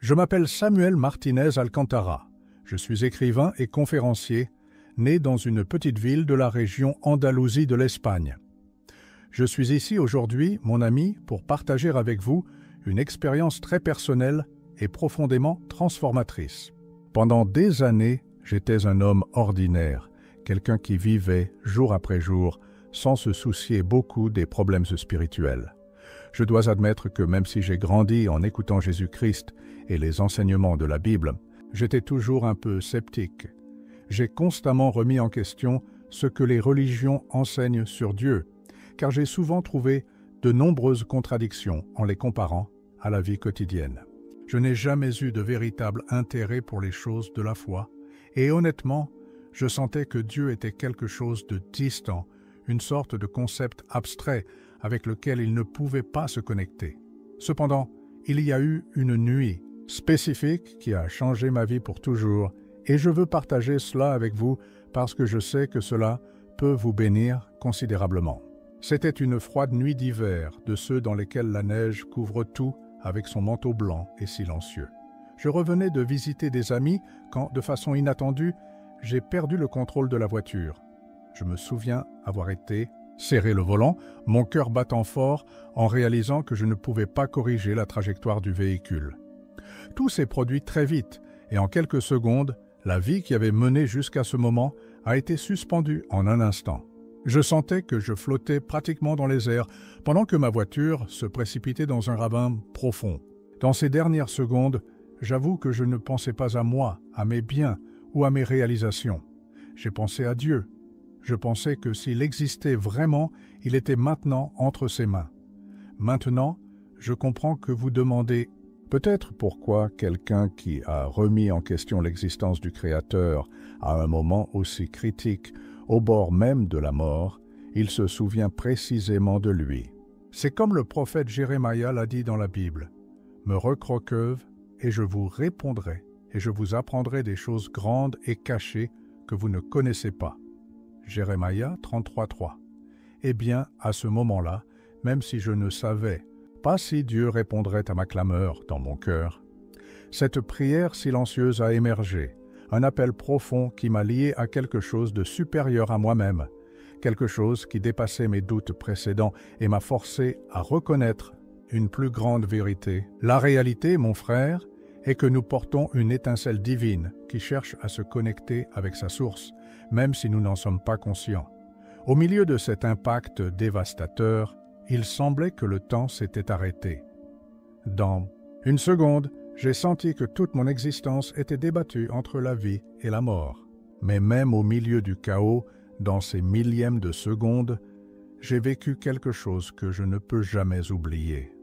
Je m'appelle Samuel Martinez Alcantara. Je suis écrivain et conférencier, né dans une petite ville de la région Andalousie de l'Espagne. Je suis ici aujourd'hui, mon ami, pour partager avec vous une expérience très personnelle et profondément transformatrice. Pendant des années, j'étais un homme ordinaire, quelqu'un qui vivait jour après jour sans se soucier beaucoup des problèmes spirituels. Je dois admettre que même si j'ai grandi en écoutant Jésus-Christ et les enseignements de la Bible, j'étais toujours un peu sceptique. J'ai constamment remis en question ce que les religions enseignent sur Dieu, car j'ai souvent trouvé de nombreuses contradictions en les comparant à la vie quotidienne. Je n'ai jamais eu de véritable intérêt pour les choses de la foi, et honnêtement, je sentais que Dieu était quelque chose de distant, une sorte de concept abstrait avec lequel il ne pouvait pas se connecter. Cependant, il y a eu une nuit spécifique qui a changé ma vie pour toujours, et je veux partager cela avec vous parce que je sais que cela peut vous bénir considérablement. C'était une froide nuit d'hiver, de ceux dans lesquels la neige couvre tout avec son manteau blanc et silencieux. Je revenais de visiter des amis quand, de façon inattendue, j'ai perdu le contrôle de la voiture. Je me souviens avoir été serré le volant, mon cœur battant fort en réalisant que je ne pouvais pas corriger la trajectoire du véhicule. Tout s'est produit très vite et en quelques secondes, la vie qui avait mené jusqu'à ce moment a été suspendue en un instant. Je sentais que je flottais pratiquement dans les airs pendant que ma voiture se précipitait dans un ravin profond. Dans ces dernières secondes, j'avoue que je ne pensais pas à moi, à mes biens ou à mes réalisations. J'ai pensé à Dieu. Je pensais que s'il existait vraiment, il était maintenant entre ses mains. Maintenant, je comprends que vous demandez peut-être pourquoi quelqu'un qui a remis en question l'existence du Créateur à un moment aussi critique, au bord même de la mort, il se souvient précisément de lui. C'est comme le prophète Jérémie l'a dit dans la Bible. « Me recroqueuve et je vous répondrai, et je vous apprendrai des choses grandes et cachées que vous ne connaissez pas. » Jérémie 33:3. Eh bien, à ce moment-là, même si je ne savais pas si Dieu répondrait à ma clameur dans mon cœur, cette prière silencieuse a émergé, un appel profond qui m'a lié à quelque chose de supérieur à moi-même, quelque chose qui dépassait mes doutes précédents et m'a forcé à reconnaître une plus grande vérité. La réalité, mon frère, est que nous portons une étincelle divine qui cherche à se connecter avec sa source, même si nous n'en sommes pas conscients. Au milieu de cet impact dévastateur, il semblait que le temps s'était arrêté. Dans une seconde, j'ai senti que toute mon existence était débattue entre la vie et la mort. Mais même au milieu du chaos, dans ces millièmes de seconde, j'ai vécu quelque chose que je ne peux jamais oublier.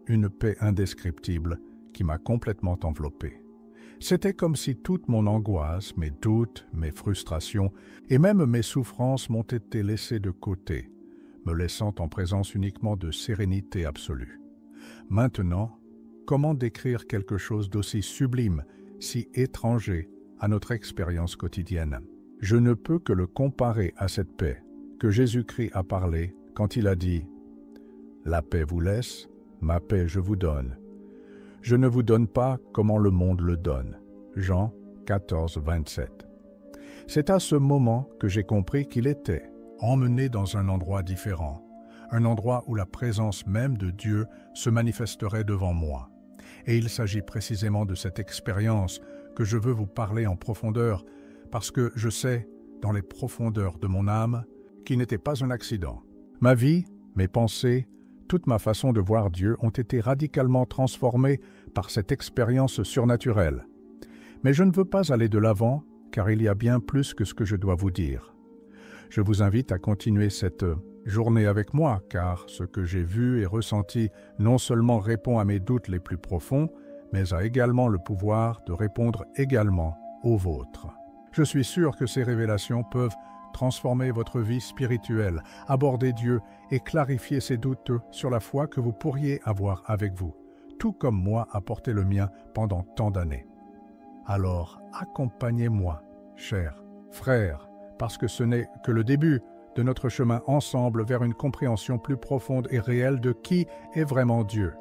Une paix indescriptible qui m'a complètement enveloppé. C'était comme si toute mon angoisse, mes doutes, mes frustrations et même mes souffrances m'ont été laissées de côté, me laissant en présence uniquement de sérénité absolue. Maintenant, comment décrire quelque chose d'aussi sublime, si étranger à notre expérience quotidienne? Je ne peux que le comparer à cette paix que Jésus-Christ a parlé quand il a dit « La paix vous laisse, ma paix je vous donne. Je ne vous donne pas comment le monde le donne. » Jean 14:27. C'est à ce moment que j'ai compris qu'il était emmené dans un endroit différent, un endroit où la présence même de Dieu se manifesterait devant moi. Et il s'agit précisément de cette expérience que je veux vous parler en profondeur, parce que je sais, dans les profondeurs de mon âme, qu'il n'était pas un accident. Ma vie, mes pensées, toute ma façon de voir Dieu ont été radicalement transformées par cette expérience surnaturelle. Mais je ne veux pas aller de l'avant, car il y a bien plus que ce que je dois vous dire. Je vous invite à continuer cette journée avec moi, car ce que j'ai vu et ressenti non seulement répond à mes doutes les plus profonds, mais a également le pouvoir de répondre également aux vôtres. Je suis sûr que ces révélations peuvent transformer votre vie spirituelle, aborder Dieu et clarifier ces doutes sur la foi que vous pourriez avoir avec vous, tout comme moi a porté le mien pendant tant d'années. Alors, accompagnez-moi, chers frères, parce que ce n'est que le début de notre chemin ensemble vers une compréhension plus profonde et réelle de qui est vraiment Dieu.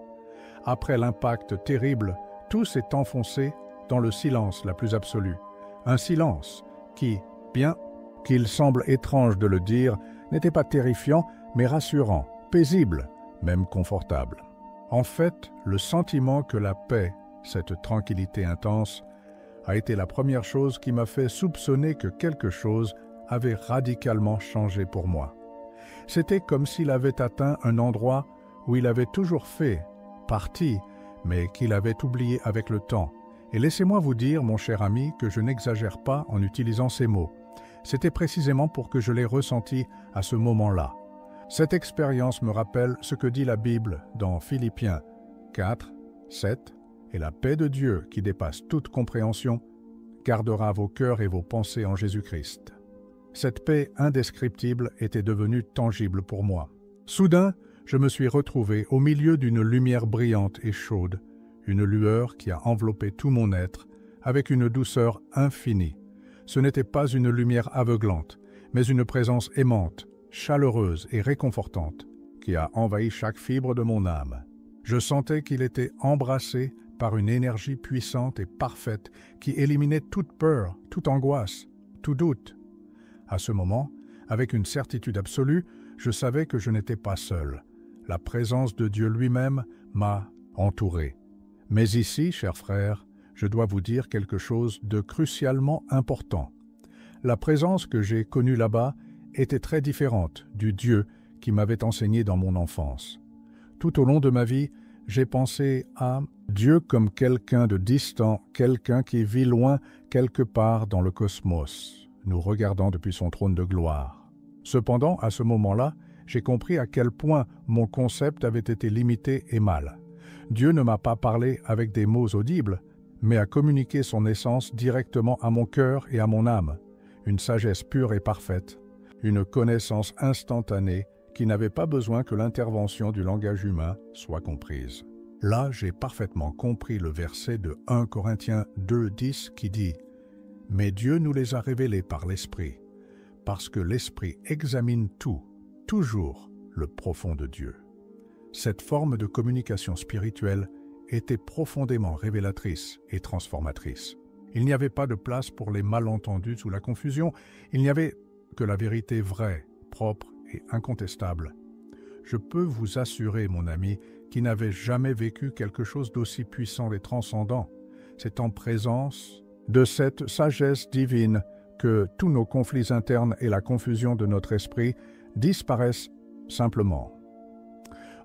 Après l'impact terrible tout s'est enfoncé dans le silence la plus absolue. Un silence qui, bien qu'il semble étrange de le dire, n'était pas terrifiant, mais rassurant, paisible, même confortable. En fait, le sentiment que la paix, cette tranquillité intense, a été la première chose qui m'a fait soupçonner que quelque chose avait radicalement changé pour moi. C'était comme s'il avait atteint un endroit où il avait toujours fait partie, mais qu'il avait oublié avec le temps. Et laissez-moi vous dire, mon cher ami, que je n'exagère pas en utilisant ces mots. C'était précisément pour que je l'ai ressenti à ce moment-là. Cette expérience me rappelle ce que dit la Bible dans Philippiens 4, 7, « Et la paix de Dieu, qui dépasse toute compréhension, gardera vos cœurs et vos pensées en Jésus-Christ. » Cette paix indescriptible était devenue tangible pour moi. Soudain, je me suis retrouvé au milieu d'une lumière brillante et chaude, une lueur qui a enveloppé tout mon être avec une douceur infinie. Ce n'était pas une lumière aveuglante, mais une présence aimante, chaleureuse et réconfortante, qui a envahi chaque fibre de mon âme. Je sentais qu'il était embrassé par une énergie puissante et parfaite qui éliminait toute peur, toute angoisse, tout doute. À ce moment, avec une certitude absolue, je savais que je n'étais pas seul. La présence de Dieu lui-même m'a entouré. Mais ici, chers frères, je dois vous dire quelque chose de crucialement important. La présence que j'ai connue là-bas était très différente du Dieu qui m'avait enseigné dans mon enfance. Tout au long de ma vie, j'ai pensé à Dieu comme quelqu'un de distant, quelqu'un qui vit loin quelque part dans le cosmos, nous regardant depuis son trône de gloire. Cependant, à ce moment-là, j'ai compris à quel point mon concept avait été limité et mal. Dieu ne m'a pas parlé avec des mots audibles, mais a communiqué son essence directement à mon cœur et à mon âme, une sagesse pure et parfaite, une connaissance instantanée qui n'avait pas besoin que l'intervention du langage humain soit comprise. Là, j'ai parfaitement compris le verset de 1 Corinthiens 2,10 qui dit « Mais Dieu nous les a révélés par l'Esprit, parce que l'Esprit examine tout, toujours le profond de Dieu. » Cette forme de communication spirituelle était profondément révélatrice et transformatrice. Il n'y avait pas de place pour les malentendus ou la confusion, il n'y avait que la vérité vraie, propre et incontestable. Je peux vous assurer, mon ami, qui n'avait jamais vécu quelque chose d'aussi puissant et transcendant. C'est en présence de cette sagesse divine que tous nos conflits internes et la confusion de notre esprit disparaissent simplement.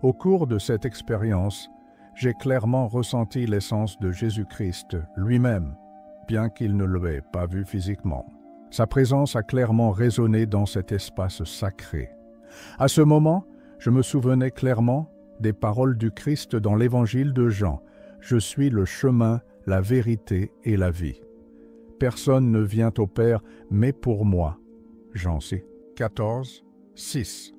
Au cours de cette expérience, j'ai clairement ressenti l'essence de Jésus-Christ lui-même, bien qu'il ne l'ait pas vu physiquement. Sa présence a clairement résonné dans cet espace sacré. À ce moment, je me souvenais clairement des paroles du Christ dans l'Évangile de Jean. « Je suis le chemin, la vérité et la vie. Personne ne vient au Père, mais pour moi. » Jean 14, 6.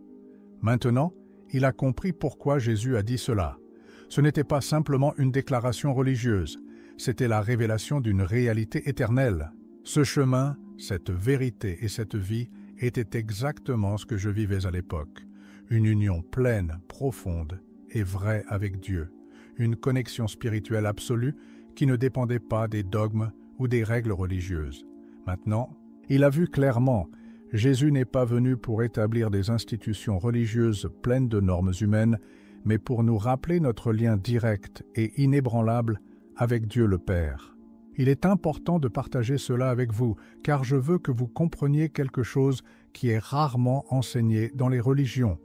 Maintenant, il a compris pourquoi Jésus a dit cela. Ce n'était pas simplement une déclaration religieuse, c'était la révélation d'une réalité éternelle. Ce chemin, cette vérité et cette vie étaient exactement ce que je vivais à l'époque. Une union pleine, profonde et vraie avec Dieu. Une connexion spirituelle absolue qui ne dépendait pas des dogmes ou des règles religieuses. Maintenant, il a vu clairement, Jésus n'est pas venu pour établir des institutions religieuses pleines de normes humaines, mais pour nous rappeler notre lien direct et inébranlable avec Dieu le Père. Il est important de partager cela avec vous, car je veux que vous compreniez quelque chose qui est rarement enseigné dans les religions.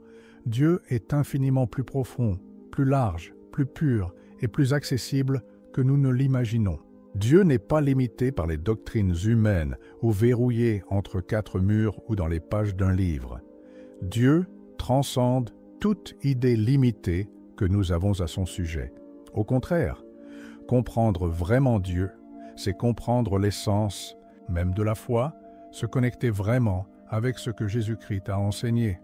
Dieu est infiniment plus profond, plus large, plus pur et plus accessible que nous ne l'imaginons. Dieu n'est pas limité par les doctrines humaines ou verrouillé entre quatre murs ou dans les pages d'un livre. Dieu transcende toute idée limitée que nous avons à son sujet. Au contraire, comprendre vraiment Dieu, c'est comprendre l'essence même de la foi, se connecter vraiment avec ce que Jésus-Christ a enseigné.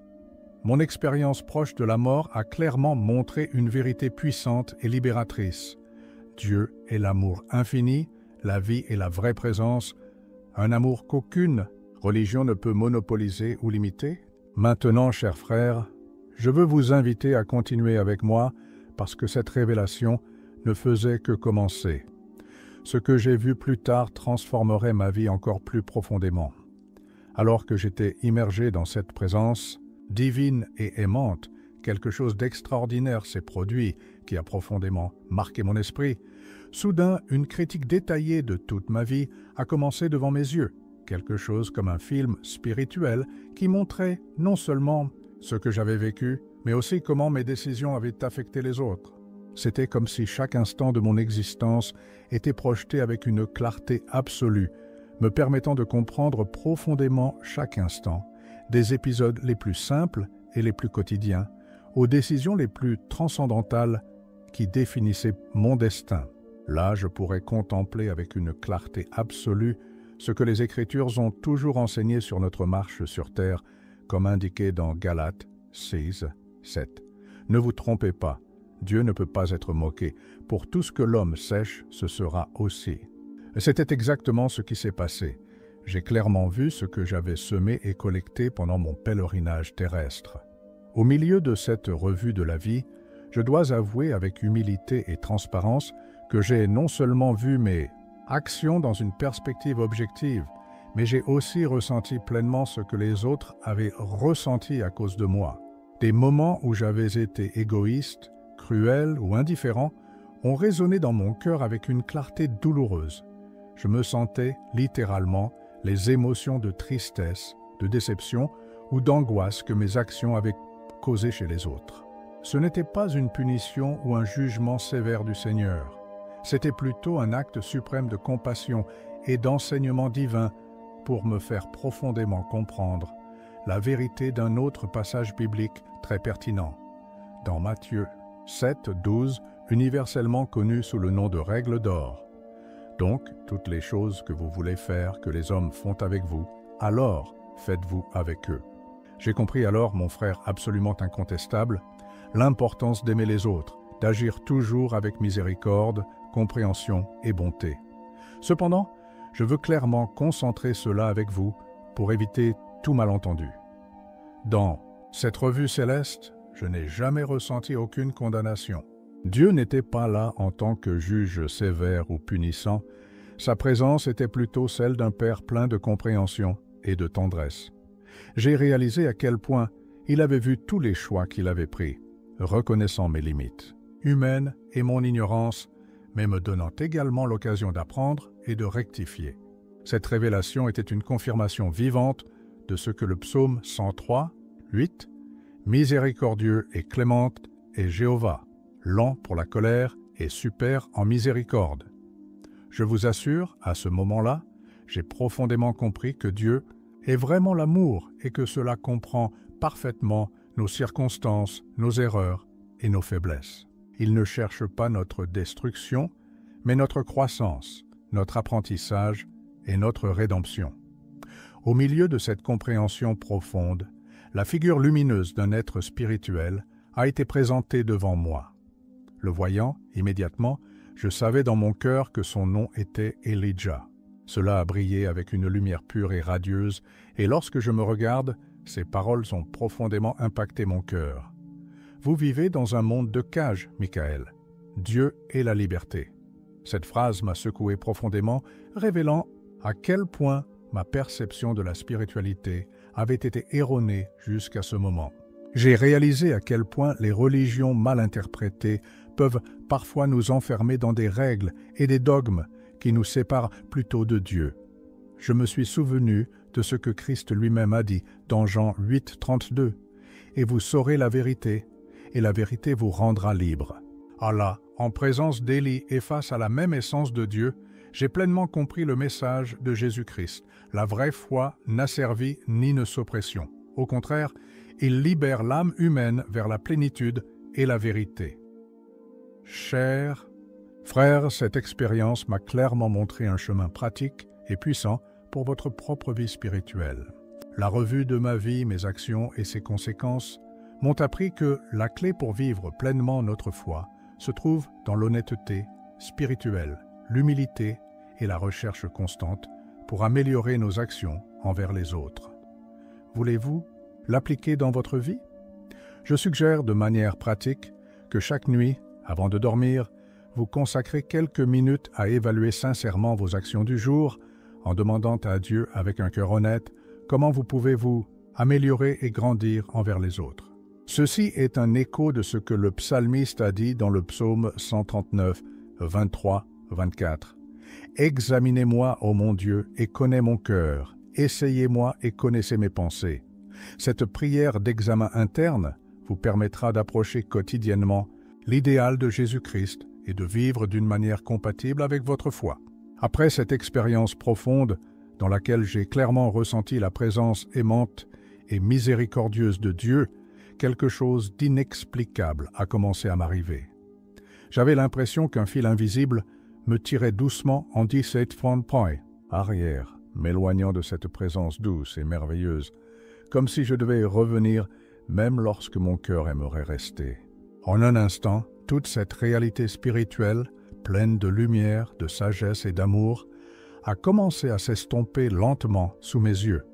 Mon expérience proche de la mort a clairement montré une vérité puissante et libératrice. Dieu est l'amour infini, la vie est la vraie présence, un amour qu'aucune religion ne peut monopoliser ou limiter. Maintenant, chers frères, je veux vous inviter à continuer avec moi parce que cette révélation ne faisait que commencer. Ce que j'ai vu plus tard transformerait ma vie encore plus profondément. Alors que j'étais immergé dans cette présence divine et aimante, quelque chose d'extraordinaire s'est produit qui a profondément marqué mon esprit. Soudain, une critique détaillée de toute ma vie a commencé devant mes yeux, quelque chose comme un film spirituel qui montrait non seulement ce que j'avais vécu, mais aussi comment mes décisions avaient affecté les autres. C'était comme si chaque instant de mon existence était projeté avec une clarté absolue, me permettant de comprendre profondément chaque instant, des épisodes les plus simples et les plus quotidiens, aux décisions les plus transcendantales qui définissaient mon destin. Là, je pourrais contempler avec une clarté absolue ce que les Écritures ont toujours enseigné sur notre marche sur terre, comme indiqué dans Galates 6, 7. Ne vous trompez pas, Dieu ne peut pas être moqué. Pour tout ce que l'homme sèche, ce sera aussi. C'était exactement ce qui s'est passé. J'ai clairement vu ce que j'avais semé et collecté pendant mon pèlerinage terrestre. Au milieu de cette revue de la vie, je dois avouer avec humilité et transparence que j'ai non seulement vu mes actions dans une perspective objective, mais j'ai aussi ressenti pleinement ce que les autres avaient ressenti à cause de moi. Des moments où j'avais été égoïste, cruel ou indifférent ont résonné dans mon cœur avec une clarté douloureuse. Je me sentais littéralement les émotions de tristesse, de déception ou d'angoisse que mes actions avaient causées chez les autres. Ce n'était pas une punition ou un jugement sévère du Seigneur. C'était plutôt un acte suprême de compassion et d'enseignement divin pour me faire profondément comprendre la vérité d'un autre passage biblique très pertinent. Dans Matthieu 7, 12, universellement connu sous le nom de règle d'or. Donc, toutes les choses que vous voulez faire, que les hommes font avec vous, alors faites-vous avec eux. J'ai compris alors, mon frère absolument incontestable, l'importance d'aimer les autres, d'agir toujours avec miséricorde, compréhension et bonté. Cependant, je veux clairement concentrer cela avec vous pour éviter tout malentendu. Dans cette revue céleste, je n'ai jamais ressenti aucune condamnation. Dieu n'était pas là en tant que juge sévère ou punissant. Sa présence était plutôt celle d'un Père plein de compréhension et de tendresse. J'ai réalisé à quel point il avait vu tous les choix qu'il avait pris, reconnaissant mes limites humaines et mon ignorance, mais me donnant également l'occasion d'apprendre et de rectifier. Cette révélation était une confirmation vivante de ce que le psaume 103, 8, « Miséricordieux et clément est Jéhovah, lent pour la colère et super en miséricorde. » Je vous assure, à ce moment-là, j'ai profondément compris que Dieu est vraiment l'amour et que cela comprend parfaitement nos circonstances, nos erreurs et nos faiblesses. Il ne cherche pas notre destruction, mais notre croissance, notre apprentissage et notre rédemption. Au milieu de cette compréhension profonde, la figure lumineuse d'un être spirituel a été présentée devant moi. Le voyant, immédiatement, je savais dans mon cœur que son nom était Elijah. Cela a brillé avec une lumière pure et radieuse, et lorsque je me regarde, ces paroles ont profondément impacté mon cœur. Vous vivez dans un monde de cage, Michael. Dieu est la liberté. Cette phrase m'a secoué profondément, révélant à quel point ma perception de la spiritualité avait été erronée jusqu'à ce moment. J'ai réalisé à quel point les religions mal interprétées peuvent parfois nous enfermer dans des règles et des dogmes qui nous séparent plutôt de Dieu. Je me suis souvenu de ce que Christ lui-même a dit dans Jean 8, 32. « Et vous saurez la vérité, et la vérité vous rendra libre. » Ah là, en présence d'Élie et face à la même essence de Dieu, j'ai pleinement compris le message de Jésus-Christ. La vraie foi n'asservit ni ne s'oppression. Au contraire, il libère l'âme humaine vers la plénitude et la vérité. Chers frères, cette expérience m'a clairement montré un chemin pratique et puissant pour votre propre vie spirituelle. La revue de ma vie, mes actions et ses conséquences m'ont appris que la clé pour vivre pleinement notre foi se trouve dans l'honnêteté spirituelle, l'humilité et la recherche constante pour améliorer nos actions envers les autres. Voulez-vous l'appliquer dans votre vie? Je suggère de manière pratique que chaque nuit, avant de dormir, vous consacrez quelques minutes à évaluer sincèrement vos actions du jour, en demandant à Dieu avec un cœur honnête comment vous pouvez vous améliorer et grandir envers les autres. Ceci est un écho de ce que le psalmiste a dit dans le psaume 139, 23, 24. « Examinez-moi, ô mon Dieu, et connaissez mon cœur. Essayez-moi et connaissez mes pensées. » Cette prière d'examen interne vous permettra d'approcher quotidiennement l'idéal de Jésus-Christ et de vivre d'une manière compatible avec votre foi. Après cette expérience profonde, dans laquelle j'ai clairement ressenti la présence aimante et miséricordieuse de Dieu, quelque chose d'inexplicable a commencé à m'arriver. J'avais l'impression qu'un fil invisible me tirait doucement en 17 points arrière, m'éloignant de cette présence douce et merveilleuse, comme si je devais y revenir même lorsque mon cœur aimerait rester. En un instant, toute cette réalité spirituelle, pleine de lumière, de sagesse et d'amour, a commencé à s'estomper lentement sous mes yeux.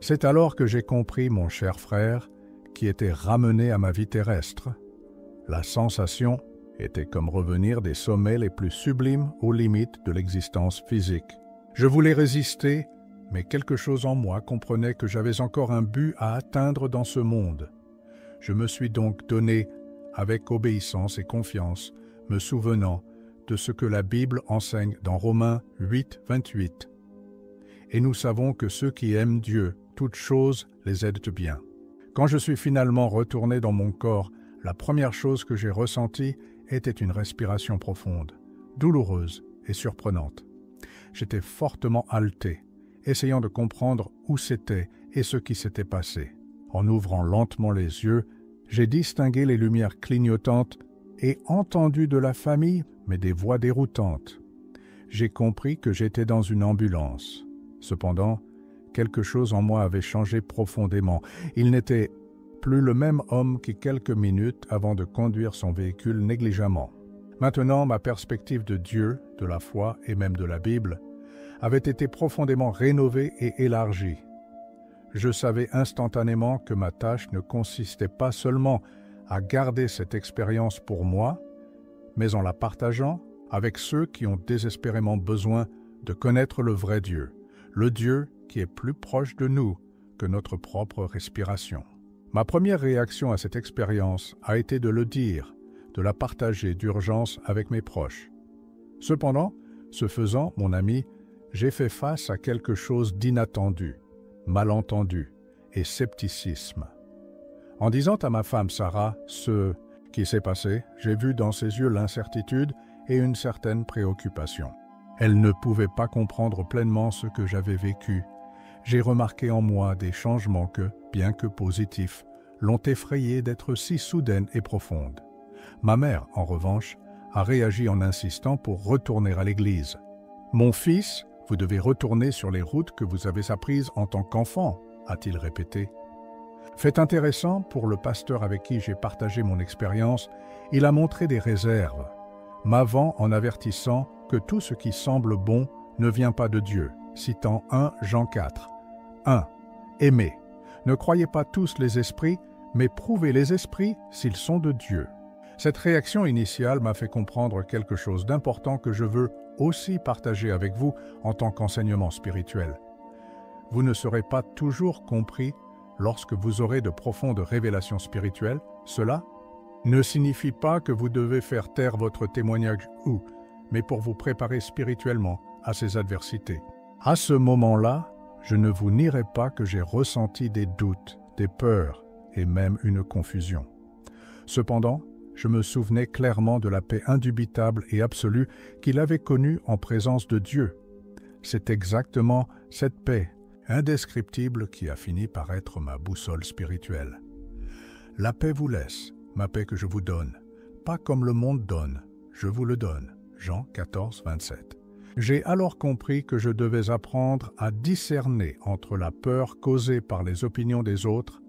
C'est alors que j'ai compris, mon cher frère, qui était ramené à ma vie terrestre. La sensation était comme revenir des sommets les plus sublimes aux limites de l'existence physique. Je voulais résister, mais quelque chose en moi comprenait que j'avais encore un but à atteindre dans ce monde. Je me suis donc donné avec obéissance et confiance, me souvenant de ce que la Bible enseigne dans Romains 8, 28. Et nous savons que ceux qui aiment Dieu, toutes choses les aident bien. Quand je suis finalement retourné dans mon corps, la première chose que j'ai ressentie était une respiration profonde, douloureuse et surprenante. J'étais fortement haleté, essayant de comprendre où c'était et ce qui s'était passé. En ouvrant lentement les yeux, j'ai distingué les lumières clignotantes et entendu de la famille, mais des voix déroutantes. J'ai compris que j'étais dans une ambulance. Cependant, quelque chose en moi avait changé profondément. Il n'était plus le même homme que quelques minutes avant de conduire son véhicule négligemment. Maintenant, ma perspective de Dieu, de la foi et même de la Bible avait été profondément rénovée et élargie. Je savais instantanément que ma tâche ne consistait pas seulement à garder cette expérience pour moi, mais en la partageant avec ceux qui ont désespérément besoin de connaître le vrai Dieu, le Dieu qui est plus proche de nous que notre propre respiration. Ma première réaction à cette expérience a été de le dire, de la partager d'urgence avec mes proches. Cependant, ce faisant, mon ami, j'ai fait face à quelque chose d'inattendu, malentendu et scepticisme. En disant à ma femme Sarah ce qui s'est passé, j'ai vu dans ses yeux l'incertitude et une certaine préoccupation. Elle ne pouvait pas comprendre pleinement ce que j'avais vécu. J'ai remarqué en moi des changements que, bien que positifs, l'ont effrayée d'être si soudaine et profonde. Ma mère, en revanche, a réagi en insistant pour retourner à l'église. « Mon fils, vous devez retourner sur les routes que vous avez apprises en tant qu'enfant », a-t-il répété. Fait intéressant, pour le pasteur avec qui j'ai partagé mon expérience, il a montré des réserves, m'avant en avertissant que tout ce qui semble bon ne vient pas de Dieu, citant 1 Jean 4. 1. Aimez. Ne croyez pas tous les esprits, mais prouvez les esprits s'ils sont de Dieu. Cette réaction initiale m'a fait comprendre quelque chose d'important que je veux aussi partager avec vous en tant qu'enseignement spirituel. Vous ne serez pas toujours compris lorsque vous aurez de profondes révélations spirituelles. Cela ne signifie pas que vous devez faire taire votre témoignage mais pour vous préparer spirituellement à ces adversités. À ce moment-là, je ne vous nierai pas que j'ai ressenti des doutes, des peurs et même une confusion. Cependant, je me souvenais clairement de la paix indubitable et absolue qu'il avait connue en présence de Dieu. C'est exactement cette paix indescriptible qui a fini par être ma boussole spirituelle. La paix vous laisse, ma paix que je vous donne, pas comme le monde donne, je vous le donne. Jean 14, 27. J'ai alors compris que je devais apprendre à discerner entre la peur causée par les opinions des autres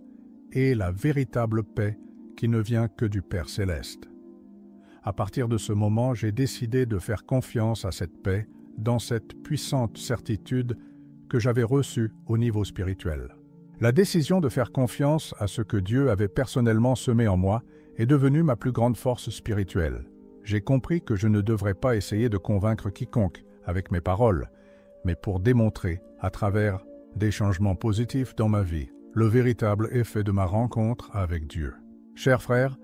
et la véritable paix qui ne vient que du Père céleste. À partir de ce moment, j'ai décidé de faire confiance à cette paix dans cette puissante certitude que j'avais reçue au niveau spirituel. La décision de faire confiance à ce que Dieu avait personnellement semé en moi est devenue ma plus grande force spirituelle. j'ai compris que je ne devrais pas essayer de convaincre quiconque avec mes paroles, mais pour démontrer, à travers des changements positifs dans ma vie, le véritable effet de ma rencontre avec Dieu. Chers frères,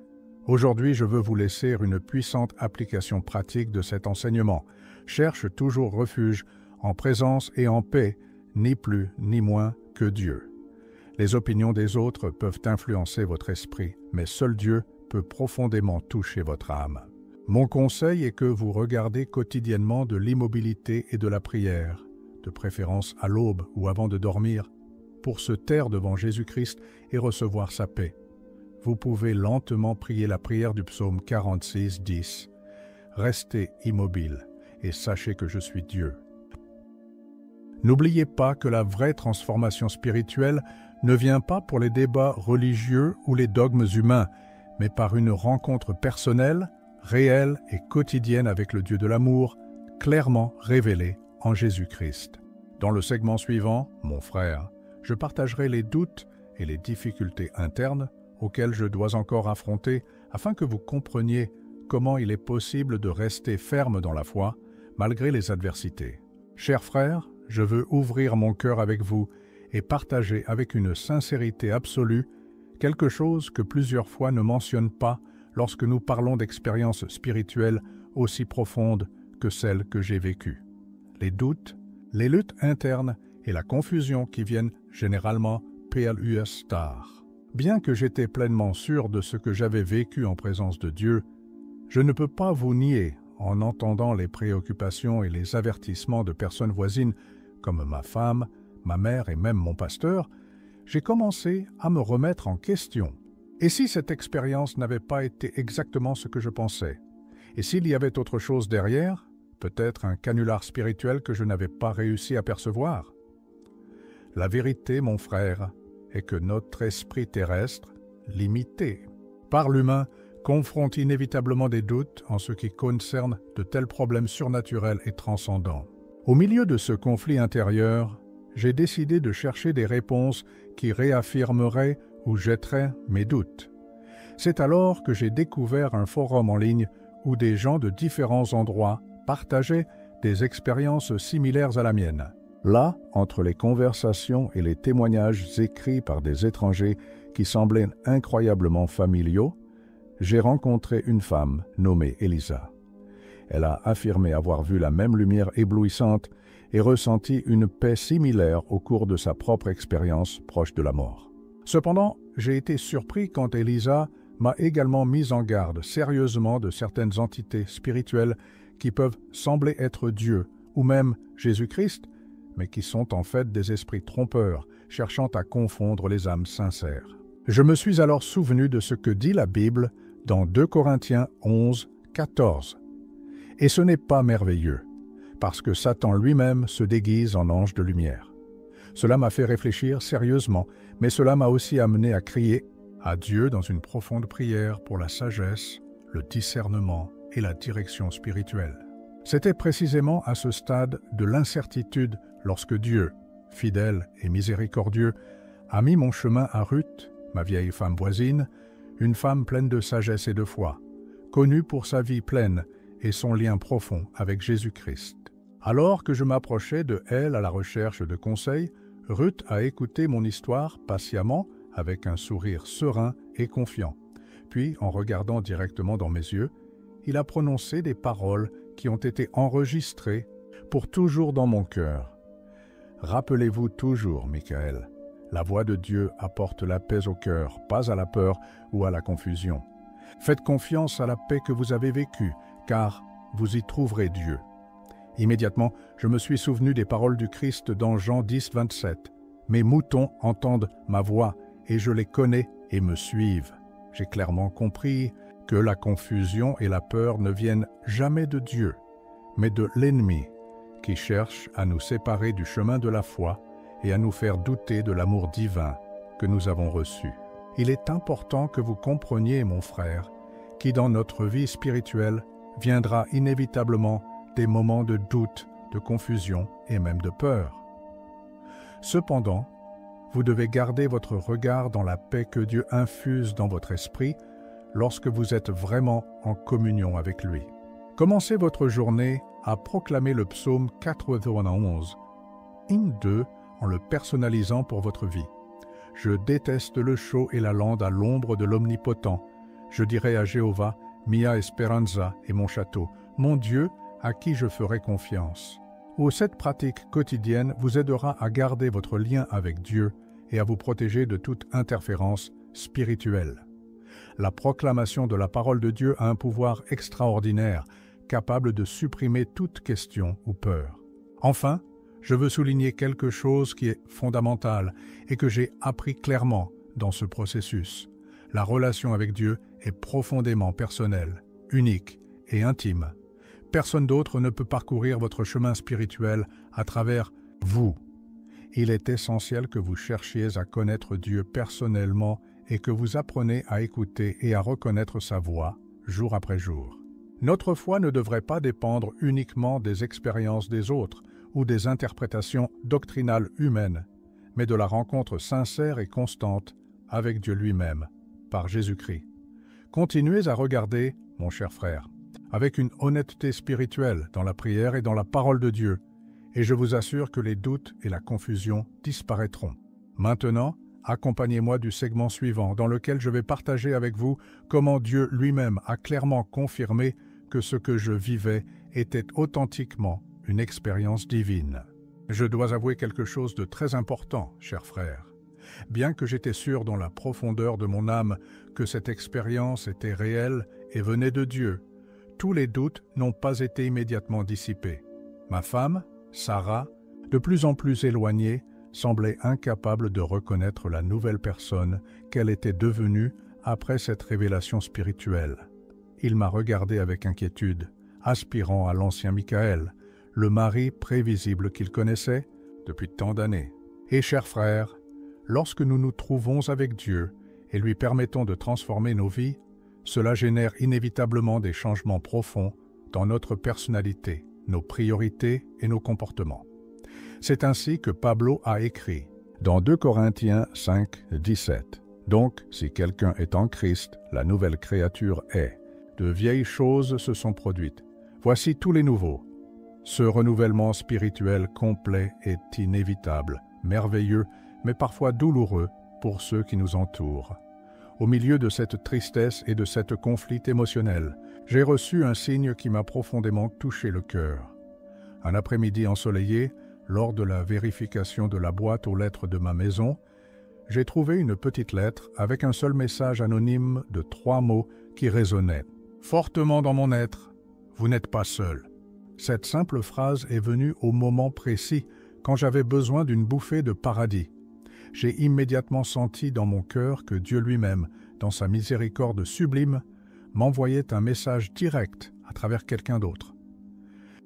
aujourd'hui je veux vous laisser une puissante application pratique de cet enseignement. Cherche toujours refuge en présence et en paix, ni plus ni moins que Dieu. Les opinions des autres peuvent influencer votre esprit, mais seul Dieu peut profondément toucher votre âme. Mon conseil est que vous regardez quotidiennement de l'immobilité et de la prière, de préférence à l'aube ou avant de dormir, pour se taire devant Jésus-Christ et recevoir sa paix. Vous pouvez lentement prier la prière du psaume 46, 10. Restez immobile et sachez que je suis Dieu. N'oubliez pas que la vraie transformation spirituelle ne vient pas pour les débats religieux ou les dogmes humains, mais par une rencontre personnelle, réelle et quotidienne avec le Dieu de l'amour, clairement révélé en Jésus-Christ. Dans le segment suivant, mon frère, je partagerai les doutes et les difficultés internes auxquelles je dois encore affronter afin que vous compreniez comment il est possible de rester ferme dans la foi malgré les adversités. Chers frères, je veux ouvrir mon cœur avec vous et partager avec une sincérité absolue quelque chose que plusieurs fois ne mentionne pas lorsque nous parlons d'expériences spirituelles aussi profondes que celles que j'ai vécues. Les doutes, les luttes internes et la confusion qui viennent généralement plus tard. Bien que j'étais pleinement sûr de ce que j'avais vécu en présence de Dieu, je ne peux pas vous nier, en entendant les préoccupations et les avertissements de personnes voisines comme ma femme, ma mère et même mon pasteur, j'ai commencé à me remettre en question. Et si cette expérience n'avait pas été exactement ce que je pensais? Et s'il y avait autre chose derrière, peut-être un canular spirituel que je n'avais pas réussi à percevoir? La vérité, mon frère, est que notre esprit terrestre, limité par l'humain, confronte inévitablement des doutes en ce qui concerne de tels problèmes surnaturels et transcendants. Au milieu de ce conflit intérieur, j'ai décidé de chercher des réponses qui réaffirmeraient ou jetteraient mes doutes. C'est alors que j'ai découvert un forum en ligne où des gens de différents endroits partageaient des expériences similaires à la mienne. Là, entre les conversations et les témoignages écrits par des étrangers qui semblaient incroyablement familiaux, j'ai rencontré une femme nommée Elisa. Elle a affirmé avoir vu la même lumière éblouissante et ressenti une paix similaire au cours de sa propre expérience proche de la mort. Cependant, j'ai été surpris quand Elisa m'a également mis en garde sérieusement de certaines entités spirituelles qui peuvent sembler être Dieu ou même Jésus-Christ, mais qui sont en fait des esprits trompeurs, cherchant à confondre les âmes sincères. Je me suis alors souvenu de ce que dit la Bible dans 2 Corinthiens 11, 14. Et ce n'est pas merveilleux, parce que Satan lui-même se déguise en ange de lumière. Cela m'a fait réfléchir sérieusement, mais cela m'a aussi amené à crier à Dieu dans une profonde prière pour la sagesse, le discernement et la direction spirituelle. C'était précisément à ce stade de l'incertitude lorsque Dieu, fidèle et miséricordieux, a mis mon chemin à Ruth, ma vieille femme voisine, une femme pleine de sagesse et de foi, connue pour sa vie pleine et son lien profond avec Jésus-Christ. Alors que je m'approchais de elle à la recherche de conseils, Ruth a écouté mon histoire patiemment, avec un sourire serein et confiant. Puis, en regardant directement dans mes yeux, il a prononcé des paroles qui ont été enregistrées pour toujours dans mon cœur. Rappelez-vous toujours, Michael, la voix de Dieu apporte la paix au cœur, pas à la peur ou à la confusion. Faites confiance à la paix que vous avez vécue, car vous y trouverez Dieu. Immédiatement, je me suis souvenu des paroles du Christ dans Jean 10, 27. « Mes moutons entendent ma voix, et je les connais et me suivent. » J'ai clairement compris que la confusion et la peur ne viennent jamais de Dieu, mais de l'ennemi, qui cherche à nous séparer du chemin de la foi et à nous faire douter de l'amour divin que nous avons reçu. Il est important que vous compreniez, mon frère, qui dans notre vie spirituelle viendra inévitablement des moments de doute, de confusion et même de peur. Cependant, vous devez garder votre regard dans la paix que Dieu infuse dans votre esprit lorsque vous êtes vraiment en communion avec lui. Commencez votre journée à proclamer le psaume 91, hymne 2, en le personnalisant pour votre vie. Je déteste le chaud et la lande à l'ombre de l'Omnipotent. Je dirai à Jéhovah, Mia Esperanza et mon château, mon Dieu à qui je ferai confiance. Cette pratique quotidienne vous aidera à garder votre lien avec Dieu et à vous protéger de toute interférence spirituelle. La proclamation de la parole de Dieu a un pouvoir extraordinaire, capable de supprimer toute question ou peur. Enfin, je veux souligner quelque chose qui est fondamental et que j'ai appris clairement dans ce processus. La relation avec Dieu est profondément personnelle, unique et intime. Personne d'autre ne peut parcourir votre chemin spirituel à travers vous. Il est essentiel que vous cherchiez à connaître Dieu personnellement et que vous appreniez à écouter et à reconnaître sa voix jour après jour. Notre foi ne devrait pas dépendre uniquement des expériences des autres ou des interprétations doctrinales humaines, mais de la rencontre sincère et constante avec Dieu lui-même, par Jésus-Christ. Continuez à regarder, mon cher frère, avec une honnêteté spirituelle dans la prière et dans la parole de Dieu, et je vous assure que les doutes et la confusion disparaîtront. Maintenant, accompagnez-moi du segment suivant dans lequel je vais partager avec vous comment Dieu lui-même a clairement confirmé que ce que je vivais était authentiquement une expérience divine. Je dois avouer quelque chose de très important, cher frère. Bien que j'étais sûr dans la profondeur de mon âme que cette expérience était réelle et venait de Dieu, tous les doutes n'ont pas été immédiatement dissipés. Ma femme, Sarah, de plus en plus éloignée, semblait incapable de reconnaître la nouvelle personne qu'elle était devenue après cette révélation spirituelle. Il m'a regardé avec inquiétude, aspirant à l'ancien Michaël, le mari prévisible qu'il connaissait depuis tant d'années. Et chers frères, lorsque nous nous trouvons avec Dieu et lui permettons de transformer nos vies, cela génère inévitablement des changements profonds dans notre personnalité, nos priorités et nos comportements. C'est ainsi que Pablo a écrit dans 2 Corinthiens 5, 17. « Donc, si quelqu'un est en Christ, la nouvelle créature est. De vieilles choses se sont produites. Voici tous les nouveaux. » Ce renouvellement spirituel complet est inévitable, merveilleux, mais parfois douloureux pour ceux qui nous entourent. Au milieu de cette tristesse et de cette conflit émotionnel, j'ai reçu un signe qui m'a profondément touché le cœur. Un après-midi ensoleillé, lors de la vérification de la boîte aux lettres de ma maison, j'ai trouvé une petite lettre avec un seul message anonyme de 3 mots qui résonnaient. Fortement dans mon être, vous n'êtes pas seul. Cette simple phrase est venue au moment précis, quand j'avais besoin d'une bouffée de paradis. J'ai immédiatement senti dans mon cœur que Dieu lui-même, dans sa miséricorde sublime, m'envoyait un message direct à travers quelqu'un d'autre.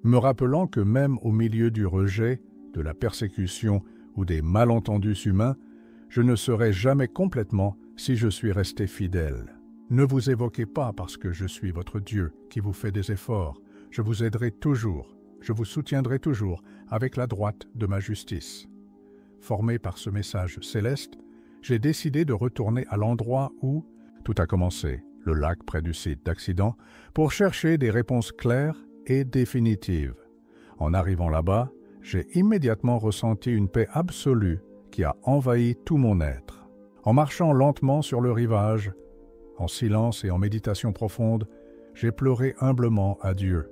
Me rappelant que même au milieu du rejet, de la persécution ou des malentendus humains, je ne serai jamais complètement si je suis resté fidèle. Ne vous évoquez pas parce que je suis votre Dieu qui vous fait des efforts. Je vous aiderai toujours, je vous soutiendrai toujours avec la droite de ma justice. Formé par ce message céleste, j'ai décidé de retourner à l'endroit où tout a commencé, le lac près du site d'accident, pour chercher des réponses claires et définitives. En arrivant là-bas, j'ai immédiatement ressenti une paix absolue qui a envahi tout mon être. En marchant lentement sur le rivage, en silence et en méditation profonde, j'ai pleuré humblement à Dieu.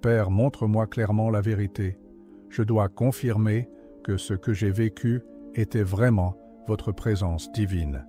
Père, montre-moi clairement la vérité. Je dois confirmer que ce que j'ai vécu était vraiment votre présence divine.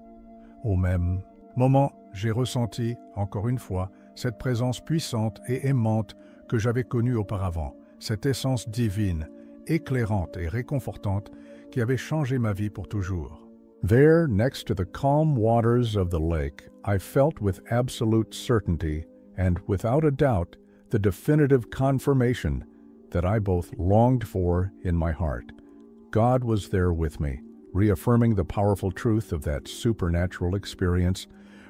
Au même moment, j'ai ressenti, encore une fois, cette présence puissante et aimante que j'avais connue auparavant, cette essence divine, éclairante et réconfortante qui avait changé ma vie pour toujours. There, next to the calm waters of the lake, I felt with absolute certainty and without a doubt the definitive confirmation that I both longed for in my heart. God was there with me, reaffirming the powerful truth of that supernatural experience,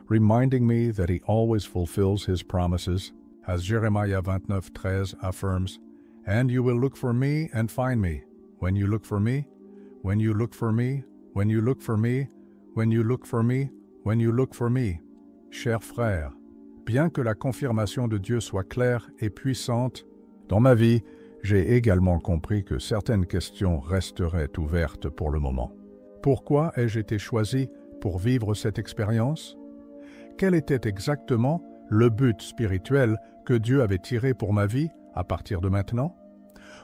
reminding me that He always fulfills His promises, as Jeremiah 29:13 affirms, "And you will look for me and find me, when you look for me, when you look for me, when you look for me, when you look for me, when you look for me." Chers frères, bien que la confirmation de Dieu soit claire et puissante, dans ma vie, j'ai également compris que certaines questions resteraient ouvertes pour le moment. Pourquoi ai-je été choisi pour vivre cette expérience? Quel était exactement le but spirituel que Dieu avait tiré pour ma vie à partir de maintenant?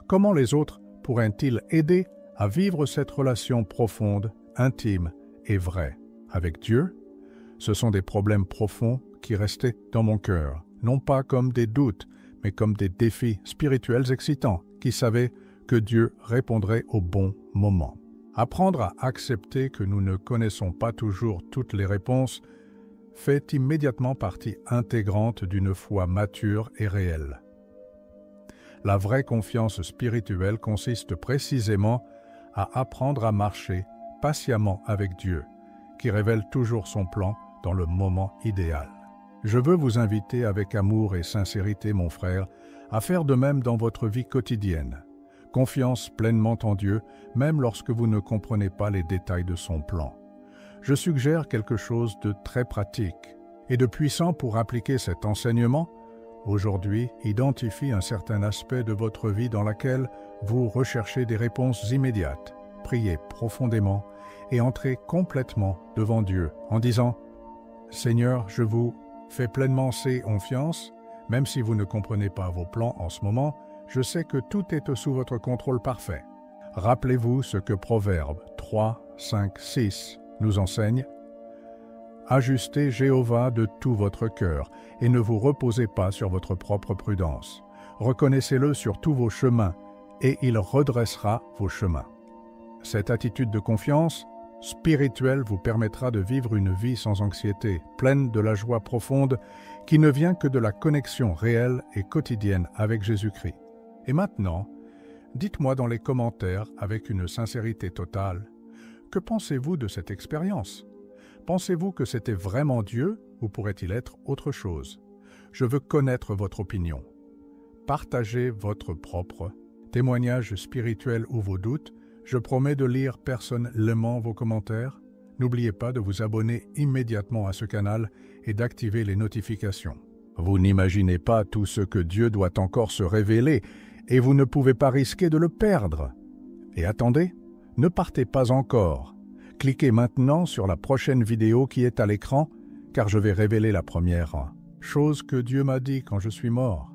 Comment les autres pourraient-ils aider à vivre cette relation profonde, intime et vraie avec Dieu? Ce sont des problèmes profonds qui restaient dans mon cœur, non pas comme des doutes, mais comme des défis spirituels excitants qui savaient que Dieu répondrait au bon moment. Apprendre à accepter que nous ne connaissons pas toujours toutes les réponses fait immédiatement partie intégrante d'une foi mature et réelle. La vraie confiance spirituelle consiste précisément à apprendre à marcher patiemment avec Dieu, qui révèle toujours son plan dans le moment idéal. Je veux vous inviter avec amour et sincérité, mon frère, à faire de même dans votre vie quotidienne. Confiance pleinement en Dieu, même lorsque vous ne comprenez pas les détails de son plan. Je suggère quelque chose de très pratique et de puissant pour appliquer cet enseignement. Aujourd'hui, identifie un certain aspect de votre vie dans lequel vous recherchez des réponses immédiates. Priez profondément et entrez complètement devant Dieu en disant « Seigneur, je vous fais pleinement confiance, même si vous ne comprenez pas vos plans en ce moment, je sais que tout est sous votre contrôle parfait. » Rappelez-vous ce que Proverbes 3, 5, 6 nous enseigne. Ajustez Jéhovah de tout votre cœur et ne vous reposez pas sur votre propre prudence. Reconnaissez-le sur tous vos chemins et il redressera vos chemins. Cette attitude de confiance spirituelle vous permettra de vivre une vie sans anxiété, pleine de la joie profonde qui ne vient que de la connexion réelle et quotidienne avec Jésus-Christ. Et maintenant, dites-moi dans les commentaires avec une sincérité totale, que pensez-vous de cette expérience? Pensez-vous que c'était vraiment Dieu ou pourrait-il être autre chose? Je veux connaître votre opinion. Partagez votre propre témoignage spirituel ou vos doutes. Je promets de lire personnellement vos commentaires. N'oubliez pas de vous abonner immédiatement à ce canal et d'activer les notifications. Vous n'imaginez pas tout ce que Dieu doit encore se révéler et vous ne pouvez pas risquer de le perdre. Et attendez, ne partez pas encore. Cliquez maintenant sur la prochaine vidéo qui est à l'écran, car je vais révéler la première chose que Dieu m'a dit quand je suis mort.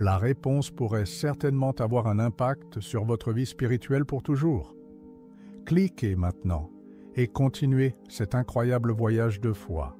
La réponse pourrait certainement avoir un impact sur votre vie spirituelle pour toujours. Cliquez maintenant et continuez cet incroyable voyage de foi.